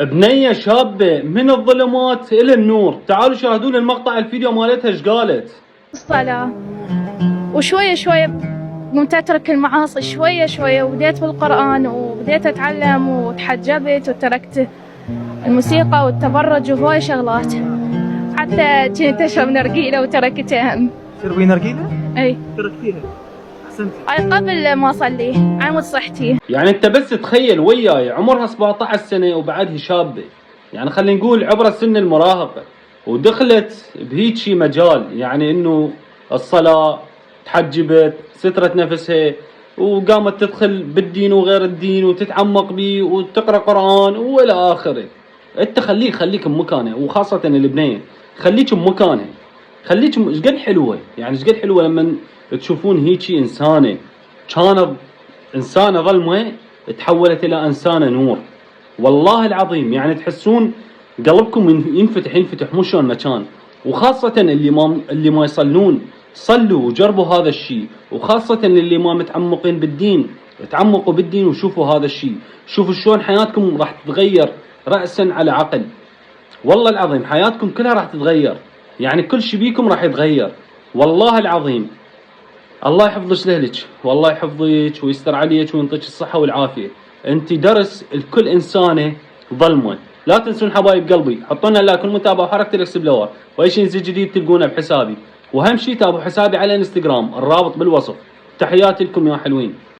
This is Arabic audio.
بنية شابة من الظلمات إلى النور. تعالوا شاهدون المقطع الفيديو مالتها ايش قالت. الصلاة وشوية شوية قمت أترك المعاصي شوية شوية، وبديت بالقرآن وبديت أتعلم وتحجبت وتركت الموسيقى والتبرج وهواي شغلات، حتى كنت أشرب نرجيلة وتركتها هم. تشربي نرجيلة؟ أي تركتيها. أحسنتي. أي قبل ما أصلي عمود صحتي. يعني أنت بس تخيل وياي عمرها 17 سنة وبعدها شابة، يعني خلينا نقول عبر سن المراهقة، ودخلت بهيجي مجال، يعني إنه الصلاة، تحجبت، سترت نفسها، وقامت تدخل بالدين وغير الدين وتتعمق به وتقرأ قرآن وإلى آخره. أنت خليك بمكانه، وخاصة البنية خليك بمكانه، خليك ايش قد حلوة، يعني ايش قد حلوة لما تشوفون هيجي إنسانة كانت إنسانة ظلمة تحولت إلى إنسانة نور. والله العظيم يعني تحسون قلبكم ينفتح مو شلون ما كان. وخاصة اللي ما يصلون، صلوا وجربوا هذا الشيء، وخاصة اللي ما متعمقين بالدين، تعمقوا بالدين وشوفوا هذا الشيء، شوفوا شلون حياتكم راح تتغير رأسا على عقل. والله العظيم حياتكم كلها راح تتغير، يعني كل شيء بيكم راح يتغير. والله العظيم الله يحفظك لهلك، والله يحفظك ويستر عليك وينطيك الصحة والعافية. انت درس لكل انسانة ظلمة. لا تنسون حبايب قلبي، حطوا لنا لايك والمتابعة وحركة الاكسبلور، واي شيء ينزل جديد تلقونه بحسابي، واهم شيء تابعوا حسابي على الانستغرام، الرابط بالوصف. تحياتي لكم يا حلوين.